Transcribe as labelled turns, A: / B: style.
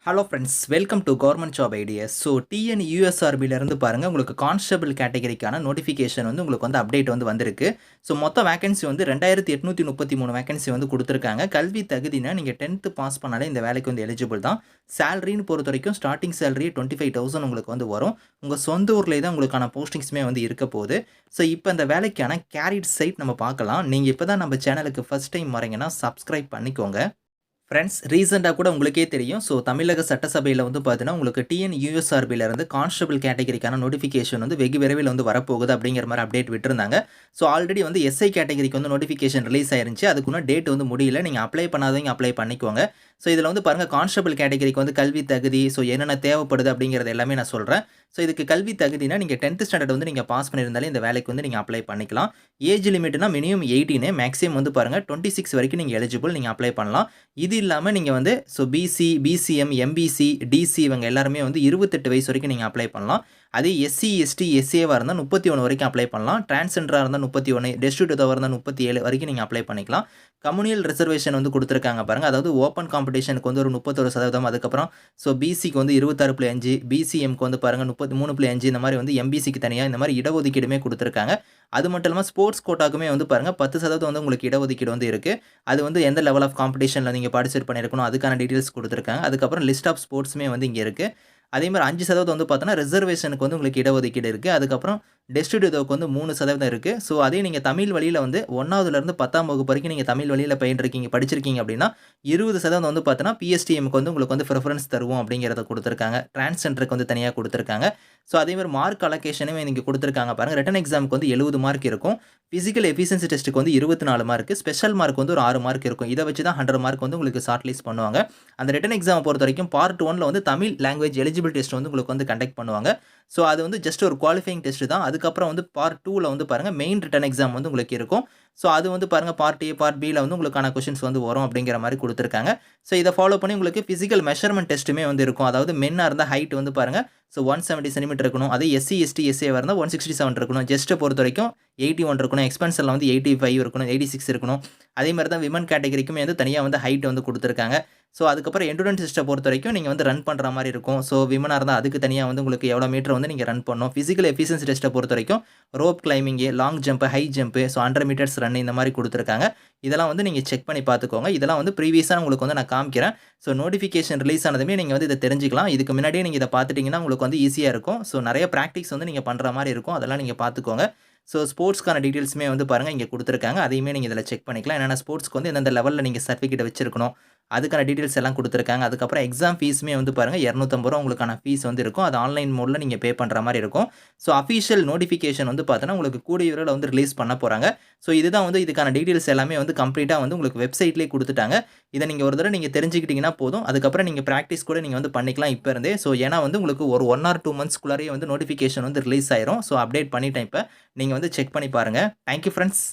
A: Hello friends, welcome to government job ideas. So TN யூஎஸ்ஆர்பிலேருந்து பாருங்கள், உங்களுக்கு கான்ஸ்டபிள் கேட்டகரிக்கான நோட்டிஃபிகேஷன் வந்து உங்களுக்கு வந்து அப்டேட் வந்து வந்திருக்கு. ஸோ மொத்த வேகன்சி வந்து 2833 வேகன்சி வந்து கொடுத்துருக்காங்க. கல்வி தகுதினா நீங்கள் 10th பாஸ் பண்ணாலே இந்த வேலைக்கு வந்து எலிஜிபிள் தான். சேலரின்னு பொறுத்த வரைக்கும் ஸ்டார்டிங் சேலரி 25,000 உங்களுக்கு வந்து வரும். உங்கள் சொந்த ஊர்லேயே தான் உங்களுக்கான போஸ்டிங்ஸுமே வந்து இருக்க போகுது. ஸோ இப்போ இந்த வேலைக்கான கேரிட் சைட் நம்ம பார்க்கலாம். நீங்கள் இப்போ தான் நம்ம சேனலுக்கு ஃபஸ்ட் டைம் வரீங்கன்னா சப்ஸ்கிரைப் பண்ணிக்கோங்க. ஃப்ரெண்ட்ஸ், ரீசெண்டாக கூட உங்களுக்கே தெரியும். ஸோ தமிழக சட்டசபையில் வந்து பார்த்தீங்கன்னா, உங்களுக்கு டிஎன் யூஎஸ்ஆர்பிலேருந்து கான்ஸ்டபிள் கேட்டகரிக்கான நோட்டிஃபிகேஷன் வந்து வெகு விரைவில் வந்து வரப்போகுது அப்படிங்கிற மாதிரி அப்டேட் விட்டுருந்தாங்க. ஸோ ஆல்ரெடி வந்து எஸ்ஐ கேட்டகரிக்கு வந்து நோட்டிஃபிகேஷன் ரிலீஸ் ஆயிருந்துச்சு. அதுக்குன்னு டேட் வந்து முடியல. நீங்கள் அப்ளை பண்ணாதவங்க அப்ளை பண்ணிக்கோங்க. ஸோ இதில் வந்து பாருங்கள், கான்ஸ்டபிள் கேட்டகரிக்கு வந்து கல்வி தகுதி, ஸோ என்னென்ன தேவைப்படுது அப்படிங்கிறது எல்லாமே நான் சொல்கிறேன். ஸோ இதுக்கு கல்வி தகுதினா நீங்கள் 10th ஸ்டாண்டர்ட் வந்து நீங்கள் பாஸ் பண்ணியிருந்தாலே இந்த வேலைக்கு வந்து நீங்கள் அப்ளை பண்ணிக்கலாம். ஏஜ் லிமிட்னா மினிமம் 18, மேக்ஸிமம் வந்து பாருங்கள் 26 வரைக்கும் நீங்கள் எலிஜிபிள், நீங்கள் அப்ளை பண்ணலாம். இது இல்லாமல் நீங்கள் வந்து பிசி, பிசிஎம், எம்பிசி, டிசி இவங்க எல்லாருமே வந்து 28 வயசு வரைக்கும் நீங்கள் அப்ளை பண்ணலாம். அதே எஸ்சி, எஸ்டி, எஸ்சிஏவாக இருந்தால் 31 வரைக்கும் அப்ளை பண்ணலாம். டிரான்ஸ்ஜெண்டராக இருந்தால் 31, டெஸ்டிடியூட்டாக இருந்தால் 37 வரைக்கும் நீங்கள் அப்ளை பண்ணிக்கலாம். கம்யூனியல் ரிசர்வேஷன் வந்து கொடுத்துருக்காங்க பாருங்கள். அதாவது ஓப்பன் காம்படிஷனுக்கு வந்து ஒரு 31%, அதுக்கப்புறம் பிசிக்கு வந்து 26.5, பிசிஎம்க்கு வந்து பாருங்கள் 33.5, இந்த மாதிரி வந்து எம்பிசிக்கு தனியாக இந்த மாதிரி இடஒதுக்கீடுமே கொடுத்துருக்காங்க. அது மட்டும் இல்லாமல் ஸ்போர்ட்ஸ் கோட்டாக்குமே வந்து பாருங்கள் 10% வந்து உங்களுக்கு இடஒதுக்கீடு வந்து இருக்குது. அது வந்து எந்த லெவல் ஆஃப் காம்படிஷனில் நீங்கள் பார்ட்டிசிபேட் பண்ணியிருக்கணும் அதுக்கான டீட்டெயில்ஸ் கொடுத்துருக்காங்க. அதுக்கப்புறம் லிஸ்ட் ஆஃப் ஸ்போர்ட்ஸுமே வந்து இங்கே இருக்குது. அதே மாதிரி 5% வந்து பார்த்தோன்னா ரிசர்வேஷனுக்கு வந்து உங்களுக்கு இடஒதுக்கீடு இருக்குது. அதுக்கப்புறம் டெஸ்டிடியூட்டோவுக்கு வந்து 3% இருக்குது. ஸோ அதே நீங்கள் தமிழ் வழியில் வந்து 1வதுலேருந்து 10ஆம் வகுப்பு வரைக்கும் நீங்கள் தமிழ் வழியில் படிச்சிருக்கீங்க அப்படின்னா 20% வந்து பார்த்தோன்னா பிஎஸ்டிஎம்க்கு வந்து உங்களுக்கு வந்து ப்ரிஃபரன்ஸ் தருவோம் அப்படிங்கிறத கொடுத்துருக்காங்க. டிரான்ஸ்ஜெண்டருக்கு வந்து தனியாக கொடுத்துருக்காங்க. ஸோ அதேமாதிரி மார்க் அலோகேஷனுமே நீங்கள் கொடுத்துருக்காங்க பாருங்கள். ரிட்டன் எக்ஸாமுக்கு வந்து 70 மார்க் இருக்கும். ஃபிசிக்கல் எஃபிஷியன்சி டெஸ்ட்டுக்கு வந்து 24 மார்க், ஸ்பெஷல் மார்க் வந்து ஒரு 6 மார்க் இருக்கும். இதை வச்சு தான் 100 மார்க் வந்து உங்களுக்கு ஷார்ட் லிஸ்ட் பண்ணுவாங்க. அந்த ரிட்டன் எக்ஸாமை பொறுத்த வரைக்கும் பார்ட் 1ல் வந்து தமிழ் லாங்குவேஜ் எலிஜிபிள் டெஸ்ட் வந்து உங்களுக்கு வந்து கண்டக்ட் பண்ணுவாங்க. ஸோ அது வந்து ஜஸ்ட் ஒரு குவாலிஃபைங் டெஸ்ட் தான். அதுக்கப்புறம் வந்து பார்ட் 2ல் வந்து பாருங்கள், மெயின் ரிட்டன் எக்ஸாம் வந்து உங்களுக்கு இருக்கும். ஸோ அது வந்து பாருங்கள், பார்ட் ஏ, பார்ட் பியில் வந்து உங்களுக்கான கொஷின்ஸ் வந்து வரும் அப்படிங்கிற மாதிரி கொடுத்துருக்காங்க. ஸோ இதை ஃபாலோ பண்ணி உங்களுக்கு ஃபிசிக்கல் மெஷர்மெண்ட் டெஸ்ட்டுமே வந்து இருக்கும். அதாவது மென்னாக இருந்தால் ஹைட் வந்து பாருங்கள், ஸோ 170 சென்டிமீட்டர் இருக்கணும். அதே எஸ்சி, எஸ்டி, எஸ்ஏவாக இருந்தால் 167 இருக்கணும். ஜெஸ்ட்டை பொறுத்த வரைக்கும் 81 இருக்கணும். எக்ஸ்பென்ஷனில் வந்து 85 இருக்கணும், 86 இருக்கணும். அதே மாதிரி தான் விமன் கேட்டகரிக்குமே வந்து தனியாக வந்து ஹைட் வந்து கொடுத்துருக்காங்க. ஸோ அதுக்கப்புறம் எண்டுரன்ஸ் டெஸ்ட்டை பொறுத்த வரைக்கும் நீங்கள் வந்து ரன் பண்ணுற மாதிரி இருக்கும். ஸோ விமனாக இருந்தால் அதுக்கு தனியாக வந்து உங்களுக்கு எவ்வளோ மீட்டர் வந்து நீங்கள் ரன் பண்ணணும். ஃபிசிக்கல் எஃபிஷியன்சி டெஸ்ட்டை பொறுத்த வரைக்கும் rope climbing, long jump, high jump, so 100 metres run இந்த மாதிரி கொடுத்துருக்காங்க. இதெல்லாம் வந்து நீங்கள் செக் பண்ணி பார்த்துக்கோங்க. இதெல்லாம் வந்து ப்ரீவியஸாக உங்களுக்கு வந்து நான் காமிக்கிறேன். ஸோ நோட்டிஃபிகேஷன் ரிலீஸ் ஆனதுமே நீங்கள் வந்து இதை தெரிஞ்சுக்கலாம். இதுக்கு முன்னாடியே நீங்கள் இதை பார்த்துட்டிங்கன்னா உங்களுக்கு வந்து ஈஸியாக இருக்கும். ஸோ நிறைய ப்ராக்டிஸ் வந்து நீங்கள் பண்ணுற மாதிரி இருக்கும். அதெல்லாம் நீங்கள் பார்த்துக்கோங்க. ஸோ ஸ்போர்ட்ஸ்க்கான டீட்டெயில்ஸுமே வந்து பாருங்கள் இங்கே கொடுத்துருக்காங்க. அதையுமே நீங்கள் இதில் செக் பண்ணிக்கலாம். என்னென்ன ஸ்போர்ட்ஸ்க்கு வந்து எந்தெந்த லெவலில் நீங்கள் சர்டிஃபிகேட் வச்சிருக்கணும் அதுக்கான டீட்டெயில்ஸ் எல்லாம் கொடுத்துருக்காங்க. அதுக்கப்புறம் எக்ஸாம் ஃபீஸுமே வந்து பாருங்கள் ரூ. 250 உங்களுக்கான ஃபீஸ் வந்து இருக்கும். அது ஆன்லைன் மோடில் நீங்கள் பே பண்ணுற மாதிரி இருக்கும். ஸோ அஃபிஷியல் நோட்டிஃபிகேஷன் வந்து பார்த்தோன்னா உங்களுக்கு கூடிய விரைவில் வந்து ரிலீஸ் பண்ண போகிறாங்க. ஸோ இதுதான் வந்து இதுக்கான டீட்டெயில்ஸ் எல்லாமே வந்து கம்ப்ளீட்டாக வந்து உங்களுக்கு வெப்சைட்லேயே கொடுத்துட்டாங்க. இதை நீங்கள் ஒரு தடவை நீங்கள் தெரிஞ்சுக்கிட்டிங்கன்னா போதும். அதுக்கப்புறம் நீங்கள் ப்ராக்டிஸ் கூட நீங்கள் வந்து பண்ணிக்கலாம் இப்போ இருந்தே. ஸோ ஏன்னா வந்து உங்களுக்கு ஒரு 1 ஆர் 2 மந்த்ஸ்க்குள்ளாரே வந்து நோட்டிஃபிகேஷன் வந்து ரிலீஸ் ஆயிரும். ஸோ அப்டேட் பண்ணிட்டேன் இப்போ. நீங்கள் வந்து செக் பண்ணி பாருங்கள். Thank you friends.